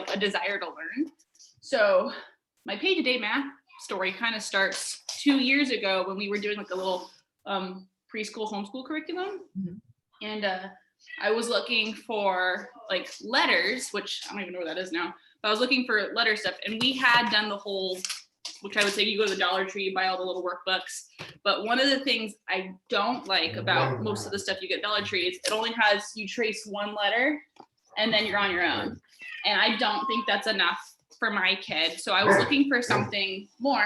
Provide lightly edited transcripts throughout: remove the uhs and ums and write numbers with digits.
like a desire to learn. So my page a day math story kind of starts 2 years ago when we were doing like a little preschool homeschool curriculum. Mm-hmm. And I was looking for like letters, which I don't even know where that is now, but I was looking for letter stuff, and we had done the whole, which I would say you go to the Dollar Tree, buy all the little workbooks. But one of the things I don't like about most of the stuff you get at Dollar Tree is it only has, you trace one letter and then you're on your own. And I don't think that's enough for my kid. So I was looking for something more.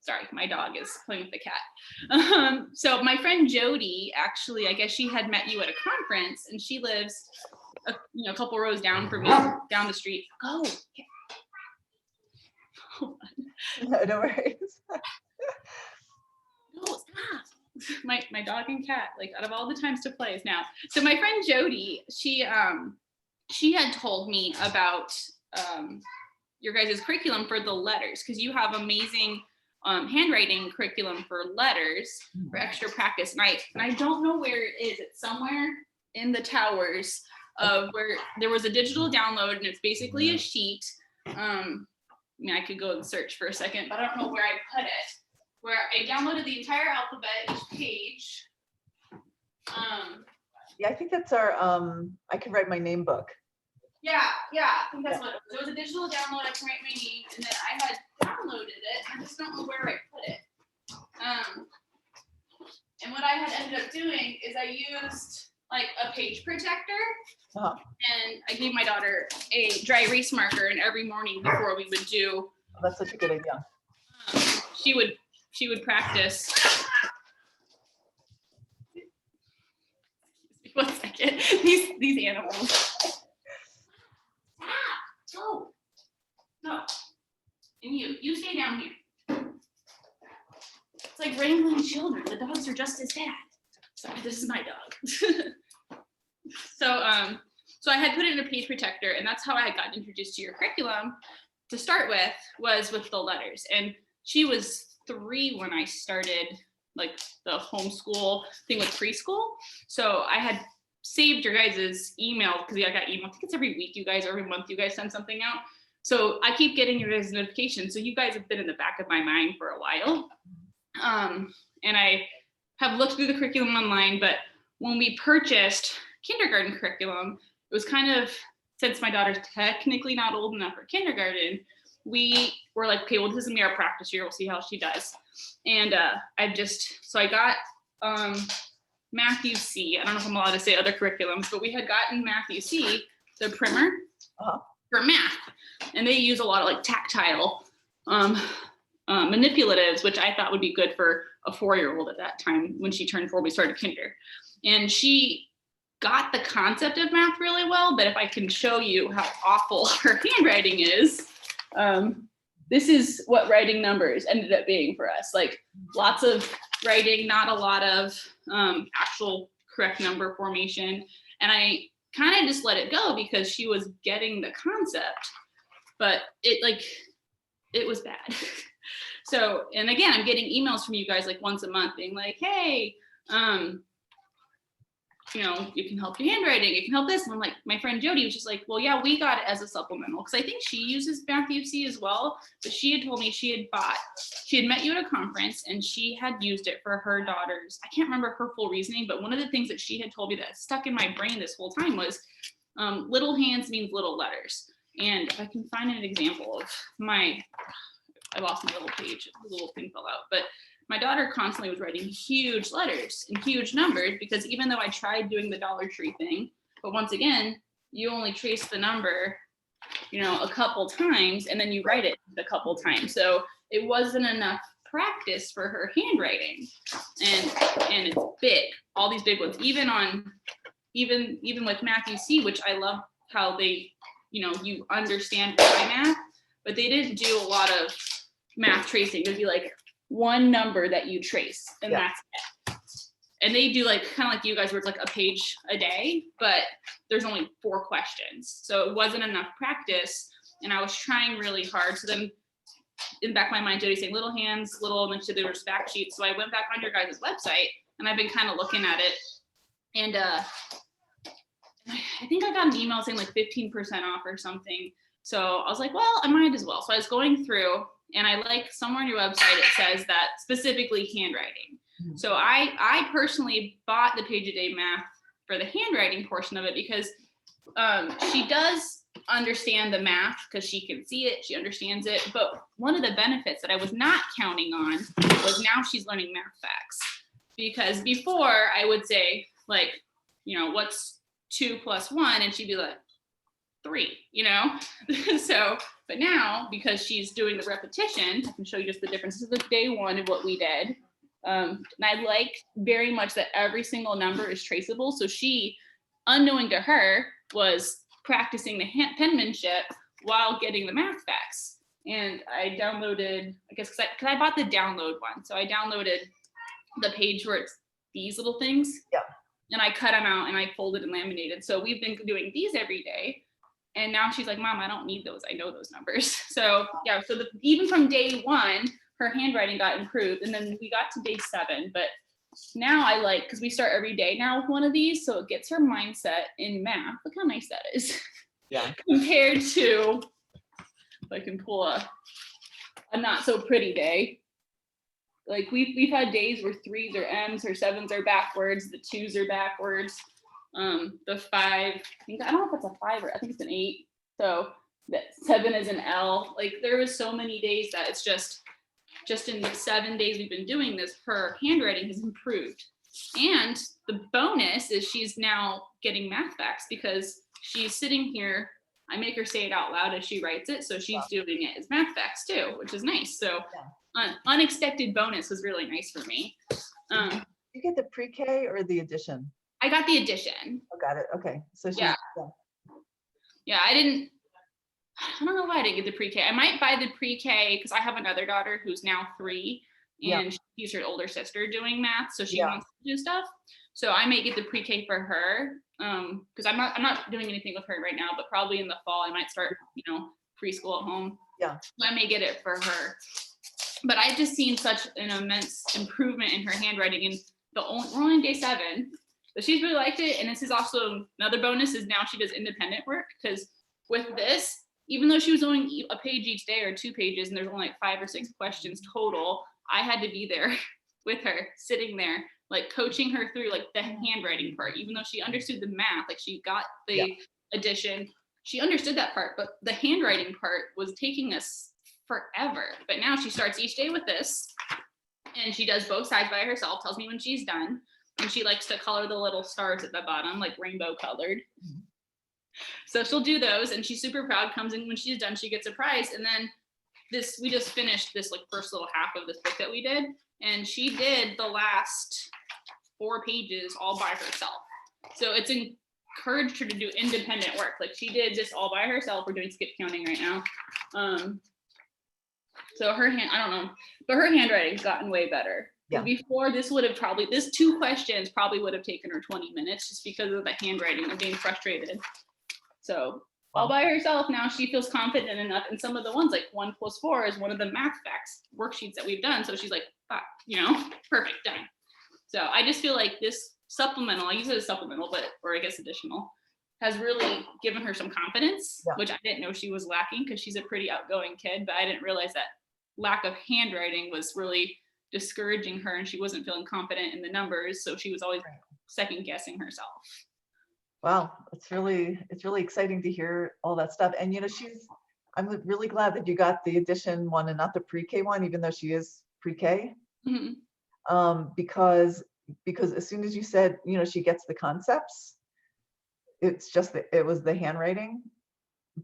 Sorry, my dog is playing with the cat. So my friend Jody, actually, I guess she had met you at a conference, and she lives a couple rows down from me, down the street. Oh, okay. Hold on. No, no worries. No, stop. My dog and cat, like out of all the times to play is now. So my friend Jody, she had told me about your guys' curriculum for the letters, because you have amazing handwriting curriculum for letters for extra practice. And I don't know where it is. It's somewhere in the towers of where there was a digital download, and it's basically a sheet. I mean, I could go and search for a second, but I don't know where I put it. Where I downloaded the entire alphabet, each page. Yeah, I think that's our I Can Write My Name book. Yeah, I think that's what it was. It was a digital download. I can write my name, and then I had downloaded it. I just don't know where I put it. And what I had ended up doing is I used like a page protector, and I gave my daughter a dry erase marker, and every morning before we would do. Oh, that's such a good idea. She would practice. 1 second. These animals. Go. No. And you stay down here. It's like wrangling children. The dogs are just as bad. Sorry, this is my dog. So I had put it in a page protector, and that's how I got introduced to your curriculum to start with, was with the letters. And she was 3 when I started like the homeschool thing with preschool. So I had saved your guys' email, because I got email, I think it's every week you guys, or every month you guys send something out. So I keep getting your guys' notifications. So you guys have been in the back of my mind for a while. And I have looked through the curriculum online, but when we purchased kindergarten curriculum, it was kind of, since my daughter's technically not old enough for kindergarten, we were like, okay, well, this is gonna be our practice year. We'll see how she does. And I got Matthew C. I don't know if I'm allowed to say other curriculums, but we had gotten Matthew C, the primer for math. And they use a lot of like tactile manipulatives, which I thought would be good for a 4-year-old at that time. When she turned 4, we started kinder. And she got the concept of math really well, but if I can show you how awful her handwriting is, this is what writing numbers ended up being for us. Like lots of writing, not a lot of actual correct number formation. And I kind of just let it go because she was getting the concept, but it was bad. So, and again, I'm getting emails from you guys like once a month being like, hey, you can help your handwriting, you can help this. And I'm like, my friend Jody was just like, well, yeah, we got it as a supplemental. Cause I think she uses Matthew C as well, but she had told me she had met you at a conference and she had used it for her daughters. I can't remember her full reasoning, but one of the things that she had told me that stuck in my brain this whole time was little hands means little letters. And if I can find an example of I lost my little page, the little thing fell out, but my daughter constantly was writing huge letters and huge numbers, because even though I tried doing the Dollar Tree thing, but once again, you only trace the number, a couple times, and then you write it a couple times. So it wasn't enough practice for her handwriting. And it's big, all these big ones, even with Matthew C, which I love how they, you understand why math, but they didn't do a lot of math tracing. It'd be like one number that you trace, and that's it. And they do like kind of like you guys, where it's like a page a day, but there's only 4 questions. So it wasn't enough practice, and I was trying really hard. So then in the back of my mind, Jody's saying little hands, little, and then there was fact sheets. So I went back on your guys' website, and I've been kind of looking at it, and I think I got an email saying like 15% off or something. So I was like, well, I might as well. So I was going through, and I like somewhere on your website, it says that specifically handwriting. Mhm. So I personally bought the Page a Day Math for the handwriting portion of it because she does understand the math because she can see it, she understands it. But one of the benefits that I was not counting on was now she's learning math facts. Because before I would say, like, what's 2 + 1? And she'd be like, 3, So, but now because she's doing the repetition, I can show you just the difference. This is the day 1 of what we did. And I like very much that every single number is traceable. So she, unknowing to her, was practicing the penmanship while getting the math facts. And I downloaded, I guess, because I bought the download one. So I downloaded the page where it's these little things. Yeah. And I cut them out and I folded and laminated. So we've been doing these every day. And now she's like, Mom, I don't need those. I know those numbers. So yeah, so even from day 1, her handwriting got improved. And then we got to day 7. But now I like, because we start every day now with one of these. So it gets her mindset in math. Look how nice that is. Yeah. Compared to, if I can pull a not so pretty day. Like we've had days where 3s are M's, or 7s are backwards, the 2s are backwards. The 5, I don't know if it's a 5 or I think it's an 8. So that 7 is an L. Like there was so many days that it's just in the 7 days we've been doing this, her handwriting has improved. And the bonus is she's now getting math facts because she's sitting here. I make her say it out loud as she writes it. So she's doing it as math facts too, which is nice. So unexpected bonus was really nice for me. You get the pre-K or the addition? I got the addition. Oh, got it. Okay. So Yeah, I don't know why I didn't get the pre-K. I might buy the pre-K because I have another daughter who's now 3 and she's her older sister doing math. So she wants to do stuff. So I may get the pre-K for her because I'm not doing anything with her right now, but probably in the fall I might start, preschool at home. Yeah. So I may get it for her. But I've just seen such an immense improvement in her handwriting. And we're only on day 7, but she's really liked it. And this is also another bonus is now she does independent work because with this, even though she was doing a page each day or 2 pages, and there's only like 5 or 6 questions total, I had to be there with her, sitting there, like coaching her through like the handwriting part, even though she understood the math, like she got the addition, she understood that part, but the handwriting part was taking us forever. But now she starts each day with this, and she does both sides by herself, tells me when she's done, and she likes to color the little stars at the bottom, like rainbow colored. So she'll do those, and she's super proud, comes in when she's done, she gets a prize. And then we just finished this like first little half of this book that we did, and she did the last 4 pages all by herself. So it's encouraged her to do independent work. Like she did this all by herself. We're doing skip counting right now. So her I don't know, but her handwriting's gotten way better. Yeah. Before this 2 questions probably would have taken her 20 minutes just because of the handwriting and being frustrated. So all by herself now, she feels confident enough. And some of the ones like 1 + 4 is one of the math facts worksheets that we've done. So she's like, perfect, done. So I just feel like this supplemental, I use it as supplemental, or I guess additional, has really given her some confidence, which I didn't know she was lacking because she's a pretty outgoing kid, but I didn't realize that lack of handwriting was really discouraging her and she wasn't feeling confident in the numbers. So she was always second guessing herself. Wow, it's really exciting to hear all that stuff. And I'm really glad that you got the addition one and not the pre-K one, even though she is pre-K. Mm-hmm. Because as soon as you said, she gets the concepts, it's just it was the handwriting,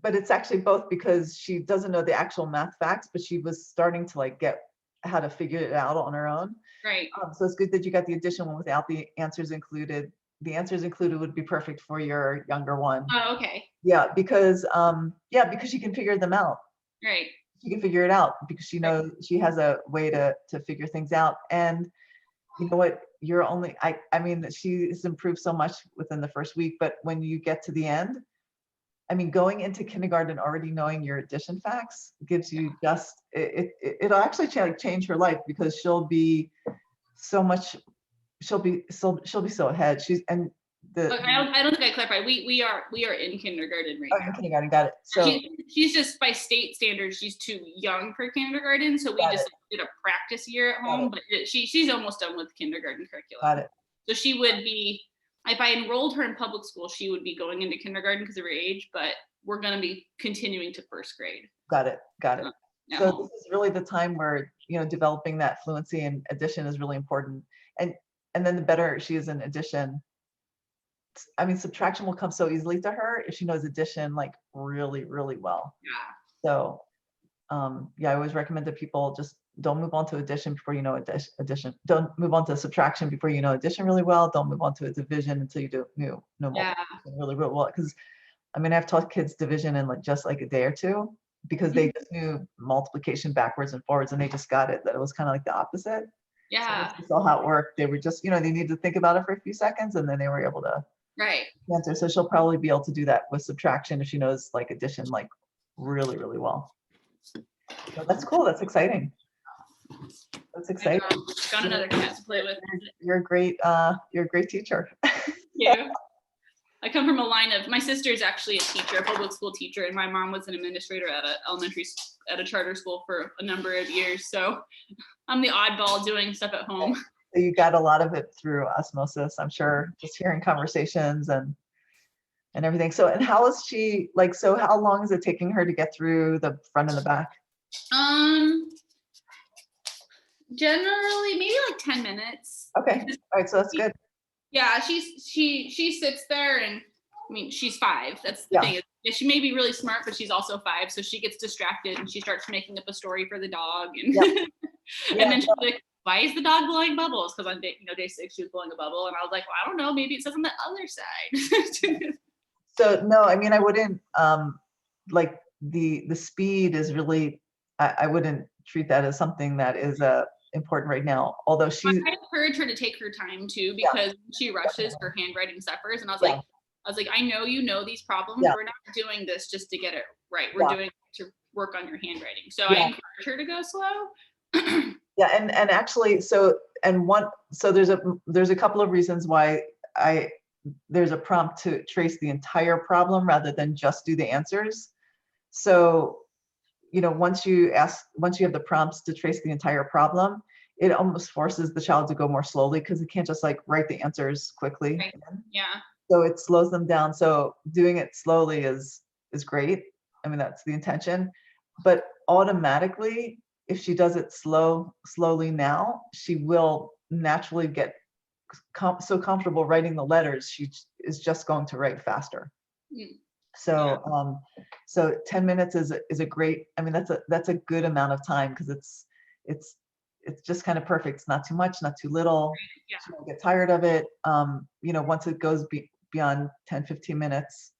but it's actually both because she doesn't know the actual math facts, but she was starting to like get how to figure it out on her own. Right. So it's good that you got the addition one without the answers included. The answers included would be perfect for your younger one. Oh, okay. Yeah, because she can figure them out. Right. She can figure it out because she knows she has a way to figure things out. And you know what? I mean, she's improved so much within the first week, but when you get to the end, I mean, going into kindergarten already knowing your addition facts gives you it'll actually change her life because she'll be so ahead. And I don't think I clarified. We are in kindergarten right now. Kindergarten, got it. So she's just, by state standards, she's too young for kindergarten. So we just did a practice year at home, but she's almost done with kindergarten curriculum. Got it. So she would be, if I enrolled her in public school, she would be going into kindergarten because of her age, but we're going to be continuing to first grade. Got it. So this is really the time where, developing that fluency and addition is really important. And then the better she is in addition, I mean, subtraction will come so easily to her if she knows addition like really, really well. Yeah. So, I always recommend that people just don't move on to addition before you know addition. Don't move on to subtraction before you know addition really well. Don't move on to a division until you know multiplication really well. Because I mean, I've taught kids division in just a day or two because they just knew multiplication backwards and forwards, and they just got it that it was kind of like the opposite. Yeah. So saw how it worked. They were just, they needed to think about it for a few seconds, and then they were able to answer. So she'll probably be able to do that with subtraction if she knows addition really, really well. So that's cool. That's exciting. That's exciting. Got another cat to play with. You're a great teacher. Yeah. I come from a line of, my sister is actually a teacher, a public school teacher, and my mom was an administrator at a charter school for a number of years. So I'm the oddball doing stuff at home. So you got a lot of it through osmosis, I'm sure, just hearing conversations and everything. So, and how is she so how long is it taking her to get through the front and the back? Generally maybe 10 minutes. Okay. All right. So that's good. Yeah, she sits there, and I mean, she's 5. That's the thing. She may be really smart, but she's also 5, so she gets distracted and she starts making up a story for the dog, and and then she's like, "Why is the dog blowing bubbles?" Because on day 6 she was blowing a bubble, and I was like, "Well, I don't know. Maybe it says on the other side." So no, I mean, I wouldn't the speed is really. I wouldn't treat that as something that is important right now, although I encourage her to take her time too, because when she rushes, her handwriting suffers, and I was like, I know you know these problems. We're not doing this just to get it right. We're doing it to work on your handwriting. So I encourage her to go slow. And actually, so there's a couple of reasons why there's a prompt to trace the entire problem rather than just do the answers. So once you have the prompts to trace the entire problem, it almost forces the child to go more slowly because it can't just write the answers quickly. Right. Yeah. So it slows them down. So doing it slowly is great. I mean, that's the intention. But automatically, if she does it slowly now, she will naturally get so comfortable writing the letters. She is just going to write faster. So, so 10 minutes is a great, I mean, that's a good amount of time because it's just kind of perfect. It's not too much, not too little. She won't get tired of it. Once it goes beyond 10, 15 minutes,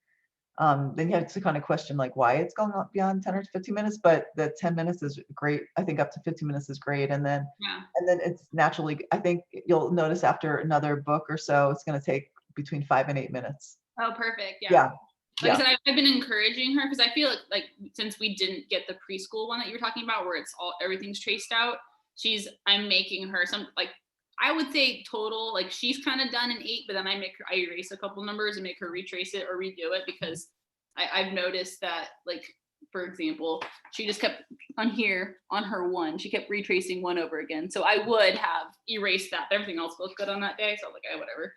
then you have to kind of question why it's going on beyond 10 or 15 minutes, but the 10 minutes is great. I think up to 15 minutes is great. And then it's naturally, I think you'll notice after another book or so, it's going to take between 5 and 8 minutes. Oh, perfect. Yeah. Like I said, I've been encouraging her because I feel like since we didn't get the preschool one that you were talking about, where everything's traced out, I'm making her I would say total, she's kind of done in 8, but then I erase a couple numbers and make her retrace it or redo it because I've noticed that, for example, she just kept on her 1, she kept retracing 1 over again. So I would have erased that. Everything else looked good on that day. So I was like, whatever.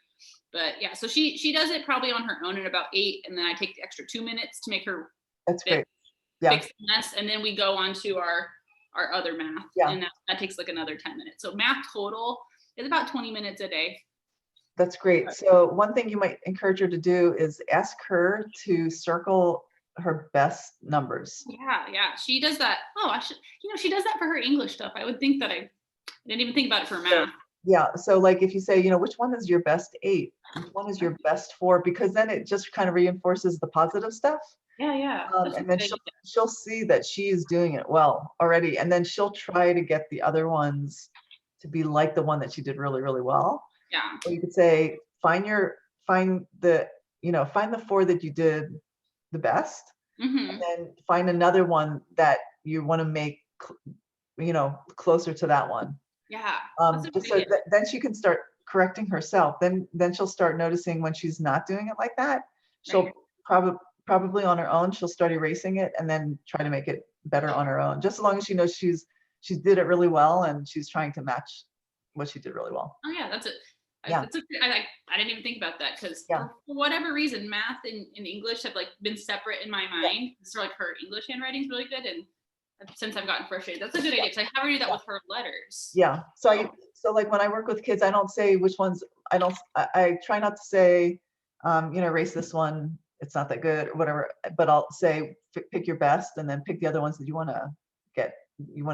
But yeah, so she does it probably on her own in about 8, and then I take the extra 2 minutes to make her great. Fix the mess, and then we go on to our other math, and that takes another 10 minutes. So math total is about 20 minutes a day. That's great. So one thing you might encourage her to do is ask her to circle her best numbers. Yeah, she does that. Oh, she does that for her English stuff. I would think that I didn't even think about it for math. Yeah. So if you say, which one is your best 8? Which one is your best 4? Because then it just kind of reinforces the positive stuff. Yeah. And then she'll see that she's doing it well already. And then she'll try to get the other ones to be like the one that she did really, really well. Yeah. Or you could say, find the 4 that you did the best, and then find another one that you want to make, closer to that one. Yeah. Just so then she can start correcting herself. Then she'll start noticing when she's not doing it like that. She'll Right. probably on her own, she'll start erasing it and then try to make it better on her own. Just as long as she knows she did it really well and she's trying to match what she did really well. Oh yeah, that's it. Yeah. I didn't even think about that because Yeah. for whatever reason, math and English have like been separate in my mind. So like her English handwriting is really good, and since I've gotten frustrated, that's a good idea because I have her do that with her letters. Yeah. So like when I work with kids, I don't say which ones. I try not to say, erase this one. It's not that good or whatever. But I'll say pick your best, and then pick the other ones that you want to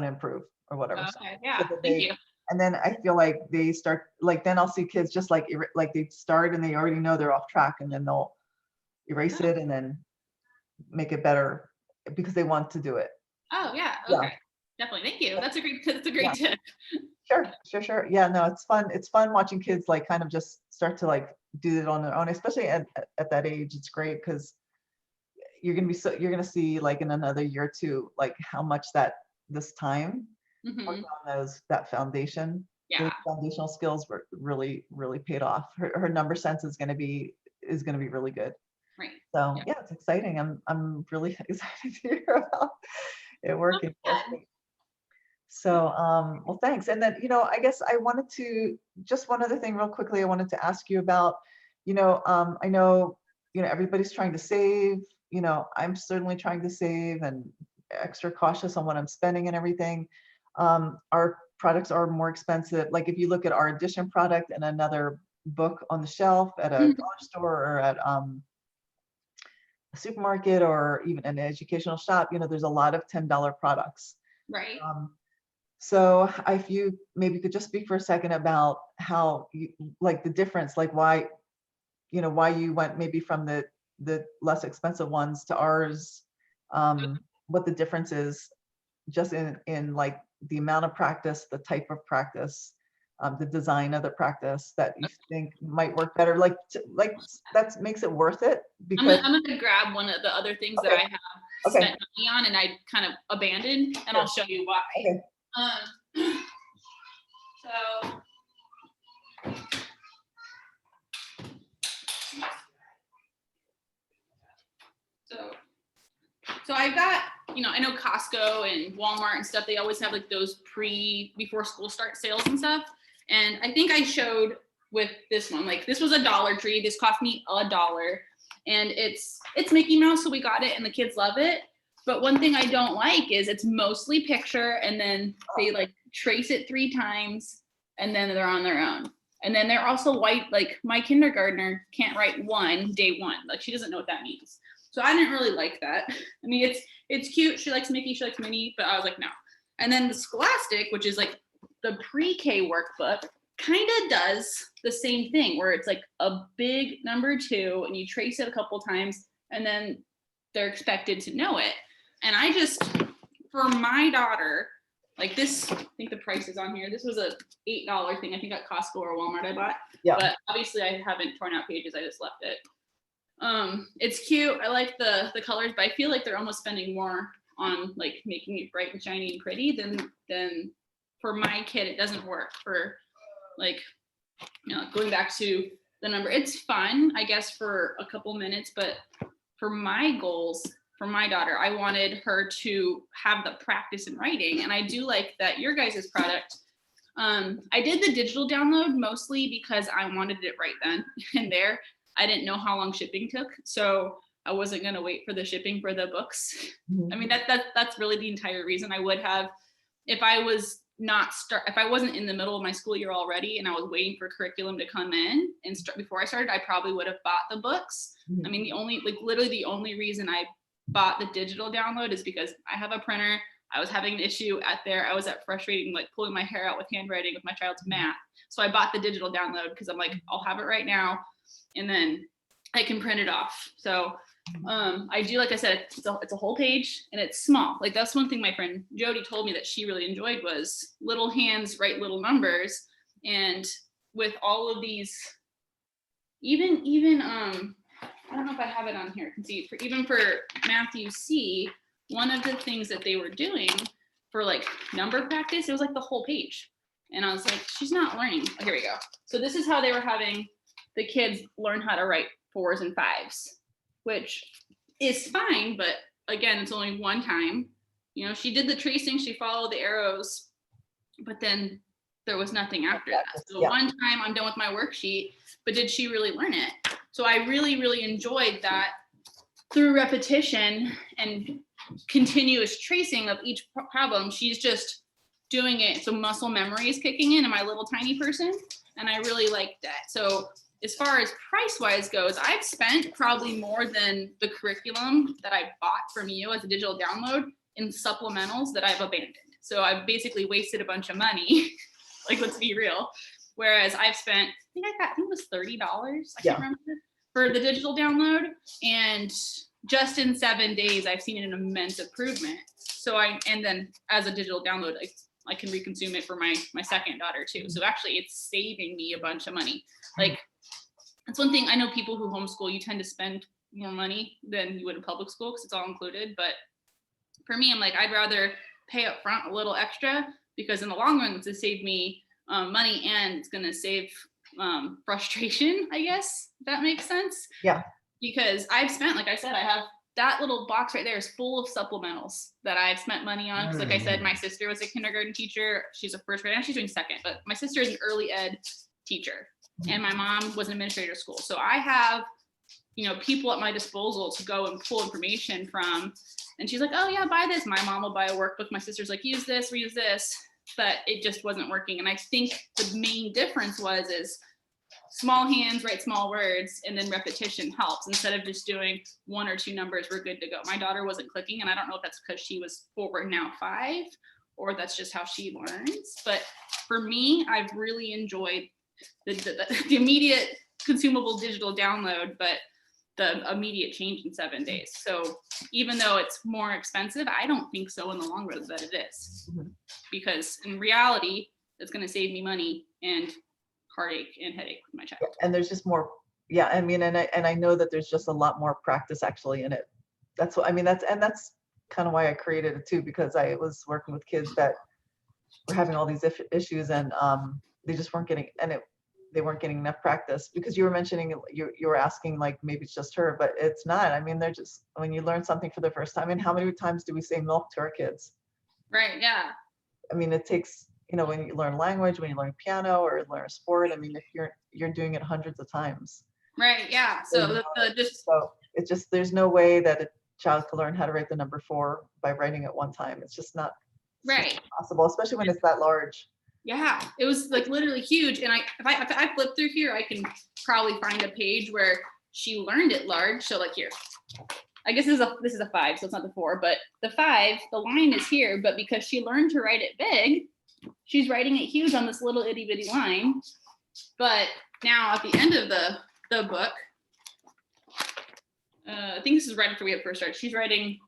improve or whatever. Okay. Yeah. So that Thank you. And then I feel like they start, like, then I'll see kids just like they start and they already know they're off track, and then they'll erase it and then make it better because they want to do it. Oh yeah. Yeah. Okay. Definitely. Thank you. That's a great tip. Sure. Yeah, no, it's fun. It's fun watching kids like kind of just start to like do it on their own, especially at that age. It's great because you're gonna see like in another year or two, like how much this time working on that foundation, those foundational skills were really, really paid off. Her number sense is gonna be really good. Right. So yeah, it's exciting. I'm really excited to hear about it working. So, well, thanks. And then, I guess I wanted to, just one other thing real quickly, I wanted to ask you about, I know, everybody's trying to save, I'm certainly trying to save and extra cautious on what I'm spending and everything. Our products are more expensive. Like if you look at our edition product and another book on the shelf at a dollar store or at a supermarket or even an educational shop, there's a lot of $10 products. Right. So if you maybe could just speak for a second about how you, like the difference, like why you went maybe from the less expensive ones to ours, what the difference is just in like the amount of practice, the type of practice, the design of the practice that you think might work better, like that makes it worth it. Because I'm gonna grab one of the other things that I have spent money on and I kind of abandoned, and I'll show you why. Okay. So I've got, I know Costco and Walmart and stuff, they always have like those before school start sales and stuff. And I think I showed with this one, like this was a Dollar Tree. This cost me $1, and it's Mickey Mouse, so we got it and the kids love it. But one thing I don't like is it's mostly picture, and then they like trace it 3 times and then they're on their own. And then they're also white, like my kindergartner can't write day one. Like she doesn't know what that means. So I didn't really like that. I mean, it's cute. She likes Mickey, she likes Minnie, but I was like, no. And then the Scholastic, which is like the pre-K workbook, kind of does the same thing where it's like a big number 2 and you trace it a couple times and then they're expected to know it. And I just, for my daughter, like this, I think the price is on here. This was a $8 thing. I think at Costco or Walmart I bought. Yeah. But obviously I haven't torn out pages. I just left it. It's cute. I like the colors, but I feel like they're almost spending more on like making it bright and shiny and pretty than for my kid. It doesn't work for like, going back to the number. It's fun, I guess, for a couple minutes, but for my goals, for my daughter, I wanted her to have the practice in writing. And I do like that your guys' product. I did the digital download mostly because I wanted it right then and there. I didn't know how long shipping took, so I wasn't going to wait for the shipping for the books. I mean, that's really the entire reason. I would have, if I wasn't in the middle of my school year already and I was waiting for curriculum to come in and before I started, I probably would have bought the books. I mean, literally the only reason I bought the digital download is because I have a printer. I was having an issue I was at frustrating, like pulling my hair out with handwriting with my child's math. So I bought the digital download because I'm like, I'll have it right now and then I can print it off. So I do, like I said, it's a whole page and it's small. Like that's one thing my friend Jody told me that she really enjoyed was little hands write little numbers. And with all of these, even I don't know if I have it on here. I can see even for Matthew C, one of the things that they were doing for like number practice, it was like the whole page. And I was like, she's not learning. Oh, here we go. So this is how they were having the kids learn how to write 4s and 5s, which is fine, but again, it's only one time. You know, she did the tracing, she followed the arrows, but then there was nothing after that. So one time I'm done with my worksheet, but did she really learn it? So I really, really enjoyed that through repetition and continuous tracing of each problem. She's just doing it. So muscle memory is kicking in my little tiny person. And I really liked that. So as far as price wise goes, I've spent probably more than the curriculum that I bought from you as a digital download in supplementals that I've abandoned. So I've basically wasted a bunch of money. Like, let's be real. Whereas I've spent, I think it was $30. I can't remember, for the digital download. And just in 7 days, I've seen an immense improvement. So and then as a digital download, I can reconsume it for my second daughter too. So actually it's saving me a bunch of money. Like, that's one thing. I know people who homeschool, you tend to spend more money than you would in public school because it's all included. But for me, I'm like, I'd rather pay up front a little extra, because in the long run, it's to save me money, and it's going to save frustration, I guess, if that makes sense. Yeah. Because I've spent, like I said, I have that little box right there is full of supplementals that I've spent money on. Because like I said, my sister was a kindergarten teacher. She's a first grade, and she's doing second, but my sister is an early ed teacher, and my mom was an administrator of school. So I have, you know, people at my disposal to go and pull information from. And she's like, oh yeah, buy this. My mom will buy a workbook. My sister's like, use this, reuse this. But it just wasn't working. And I think the main difference is small hands write small words, and then repetition helps. Instead of just doing 1 or 2 numbers, we're good to go. My daughter wasn't clicking, and I don't know if that's because she was 4, now 5, or that's just how she learns. But for me, I've really enjoyed the immediate consumable digital download, but the immediate change in 7 days. So even though it's more expensive, I don't think so in the long run that it is, because in reality, it's going to save me money and heartache and headache with my child. And there's just more. Yeah. I mean, and I know that there's just a lot more practice actually in it. That's what I mean. That's kind of why I created it too, because I was working with kids that were having all these issues, and they just weren't getting, they weren't getting enough practice. Because you were mentioning, you were asking like maybe it's just her, but it's not. I mean, they're just, when you learn something for the first time, and how many times do we say milk to our kids? Right. Yeah. I mean, it takes, you know, when you learn language, when you learn piano or learn a sport, I mean, if you're doing it hundreds of times. Right. Yeah. So so it's just, there's no way that a child can learn how to write the number 4 by writing it one time. It's just not right possible, especially when it's that large. Yeah, it was like literally huge. And if I flip through here, I can probably find a page where she learned it large. So like here, I guess this is a 5, so it's not the 4, but the 5, the line is here, but because she learned to write it big, she's writing it huge on this little itty bitty line. But now at the end of the book, I think this is right after we had first started, she's writing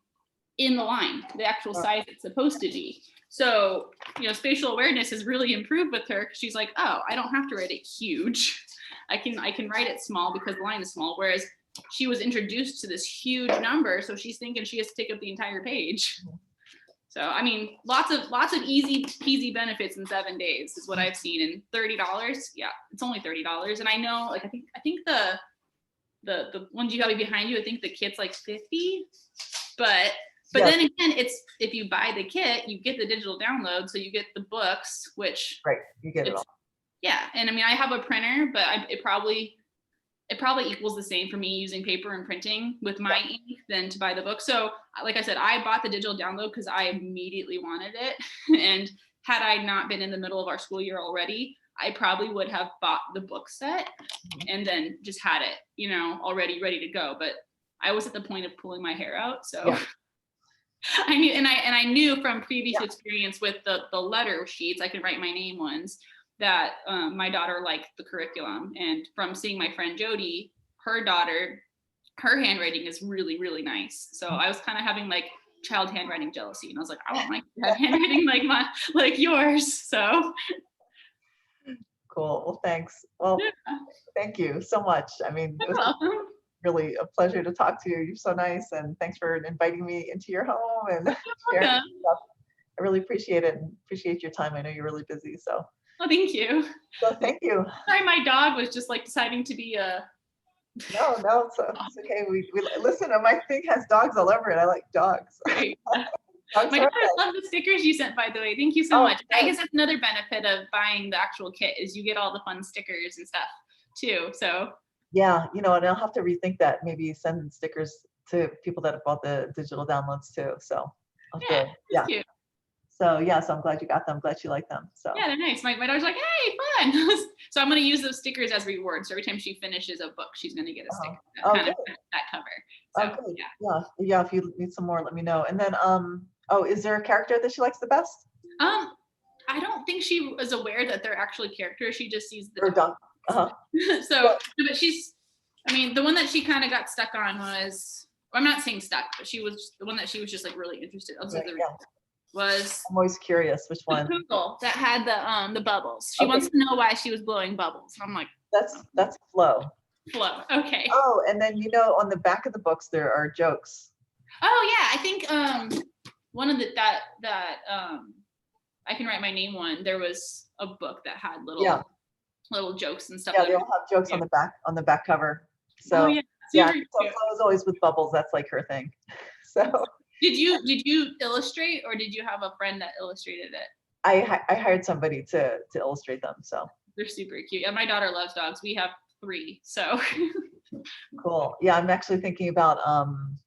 in the line, the actual size it's supposed to be. So, you know, spatial awareness has really improved with her, because she's like, oh, I don't have to write it huge. I can write it small because the line is small. Whereas she was introduced to this huge number, so she's thinking she has to take up the entire page. So, I mean, lots of easy peasy benefits in 7 days is what I've seen. And $30, yeah, it's only $30. And I know, like, I think the ones you have behind you, I think the kit's like 50, but then again, it's, if you buy the kit, you get the digital download, so you get the books, which you get it all. Yeah, and I mean, I have a printer, but it probably equals the same for me using paper and printing with my ink than to buy the book. So, like I said, I bought the digital download because I immediately wanted it, and had I not been in the middle of our school year already, I probably would have bought the book set and then just had it, you know, already ready to go. But I was at the point of pulling my hair out, so. I knew, and I knew from previous experience with the letter sheets, I could write my name ones, that my daughter liked the curriculum. And from seeing my friend Jody, her daughter, her handwriting is really, really nice. So I was kind of having like child handwriting jealousy, and I was like, I want my kid to have handwriting like yours. So cool. Well, thanks. Well, thank you so much. I mean, it was really a pleasure to talk to you. You're so nice, and thanks for inviting me into your home and sharing stuff. I really appreciate it, and appreciate your time. I know you're really busy, so Oh, thank you. So thank you. Sorry, my dog was just like deciding to be a. No, it's okay. We listen. My thing has dogs all over it. I like dogs. Great. Dogs My are daughter loved the stickers you sent, by the way. Thank you so Oh, much. I good. guess that's another benefit of buying the actual kit is you get all the fun stickers and stuff too. So Yeah, and I'll have to rethink that. Maybe send stickers to people that have bought the digital downloads too. So I'll have yeah, to, it's yeah. cute. So yeah, so I'm glad you got them. I'm glad you like them. So Yeah, they're nice. My daughter's like, hey, fun. So I'm gonna use those stickers as rewards. So every time she finishes a book, she's gonna get a sticker that Oh, kind of good. that cover. Oh, So good. yeah. Yeah. If you need some more, let me know. And then, oh, is there a character that she likes the best? I don't think she was aware that they're actually characters. She just sees the Or dog? Uh-huh. So, but I mean, the one that she kind of got stuck on was, well, I'm not saying stuck, but she was the one that she was just like really interested. Was I'm always curious which the one. poodle that had the bubbles. She wants to know why she was blowing bubbles. And I'm like, that's Flo. Flo. Okay. Oh, and then on the back of the books there are jokes. Oh yeah, I think one of that I Can Write My Name one. There was a book that had little jokes and stuff. Yeah, they all have jokes on the back cover. So yeah, so Flo's always with bubbles. That's like her thing. So did you illustrate, or did you have a friend that illustrated it? I hired somebody to illustrate them. So they're super cute. And my daughter loves dogs. We have 3, so cool. Yeah, I'm actually thinking about I'm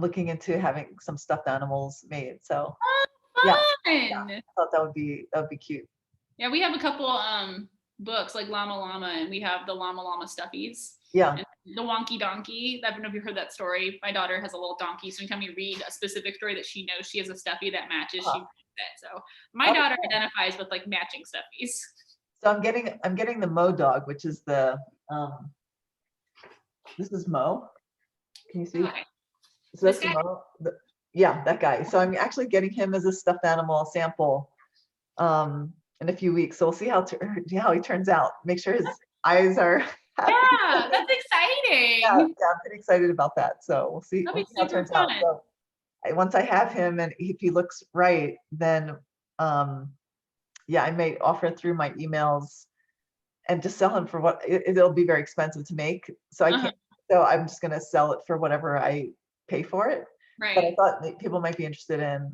looking into having some stuffed animals made. So fun. I thought that would be cute. Yeah, we have a couple books like Llama Llama, and we have the Llama Llama stuffies. Yeah. And the Wonky Donkey. I don't know if you heard that story. My daughter has a little donkey, so anytime we read a specific story that she knows she has a stuffy that matches, she reads it. So my daughter identifies with like matching stuffies. So I'm getting the Mo dog, which is the this is Mo. Can you see? Okay. So that's the Mo. Yeah, that guy. So I'm actually getting him as a stuffed animal sample in a few weeks. So we'll see how he turns out. Make sure his eyes are happy. Yeah, that's exciting. Yeah, I'm pretty excited about that. So we'll see how it turns out. So once I have him and if he looks right, then I may offer through my emails and just sell him for what it'll be very expensive to make. So I can't. So I'm just gonna sell it for whatever I pay for it. Right. But I thought that people might be interested in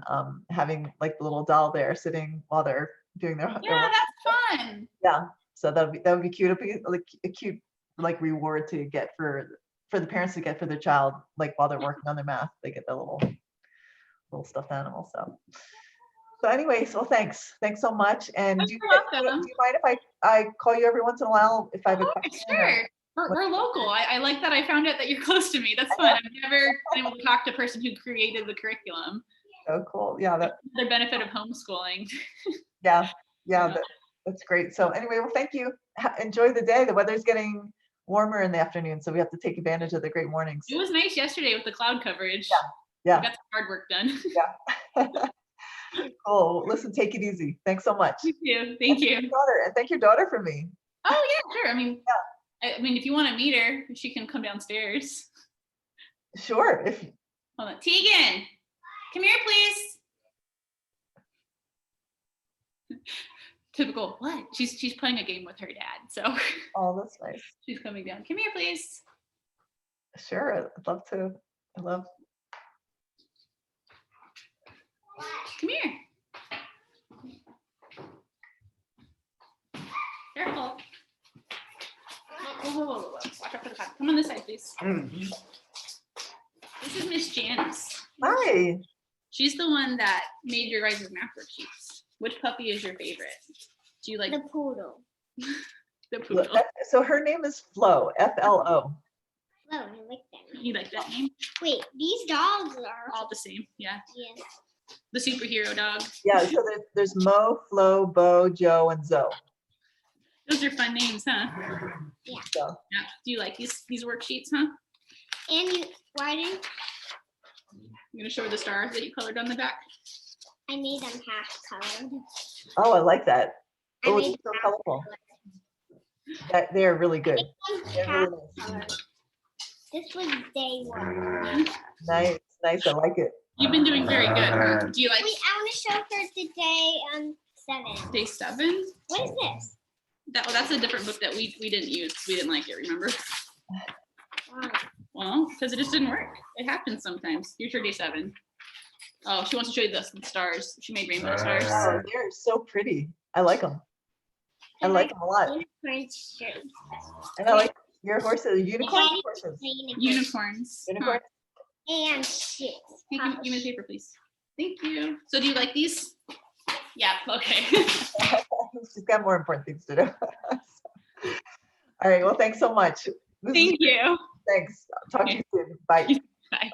having like the little doll there sitting while they're doing their. Yeah, that's fun. Yeah. So that would be cute. It'd be like a cute like reward to get for the parents to get for their child, like while they're working on their math, they get the little stuffed animal. So anyways, well, thanks so much. And do you mind if I call you every once in a while if I have a question? Sure. We're local. I like that I found out that you're close to me. That's fun. I've never been able to talk to a person who created the curriculum. Oh, cool. Yeah. That's the benefit of homeschooling. Yeah. That's great. So anyway, well, thank you. Enjoy the day. The weather's getting warmer in the afternoon, so we have to take advantage of the great mornings. It was nice yesterday with the cloud coverage. Yeah. We got some hard work done. Yeah. Cool. Listen, take it easy. Thanks so much. You too. Thank you. And thank your daughter for me. Oh yeah, sure. I mean, if you want to meet her, she can come downstairs. Sure. Hold on. Tegan, come here, please. Typical. What? She's playing a game with her dad. So. Oh, that's nice. She's coming down. Come here, please. Sure. I'd love to. Come here. Careful. Whoa. Watch out for the cat. Come on this side, please. This is Miss Janice. Hi. She's the one that made your guys' math worksheets. Which puppy is your favorite? Do you like the poodle? The poodle. So her name is Flo, Flo. Flo, I like that name. You like that name? Wait, these dogs are All the same. Yeah. Yes. The superhero dog. Yeah. So there's Mo, Flo, Bo, Joe, and Zoe. Those are fun names, huh? Yeah. So. Yeah. Do you like these worksheets, huh? And why didn't I'm gonna show her the stars that you colored on the back. I made them half colored? Oh, I like that. I Oh, made it's so them colorful. They are really good. They're half really nice. colored. This was day 1. Nice. I like it. You've been doing very good. Do you like? Wait, I want to show her the day 7. Day 7. What is this? That's a different book that we didn't use. We didn't like it. Remember? Why? Well, because it just didn't work. It happens sometimes. Here's your day 7. Oh, she wants to show you the stars. She made rainbow stars. Oh, they're so pretty. I like them. I like them a lot. Unicorn shirt. And I like your horses, unicorn Daddy horses. Unicorns. Unicorn. And shit. Hey, give me the paper, please. Thank you. So do you like these? Yeah, okay. She's got more important things to do. All right, well, thanks so much. Thank you. Thanks. Talk to you soon. Bye. Bye.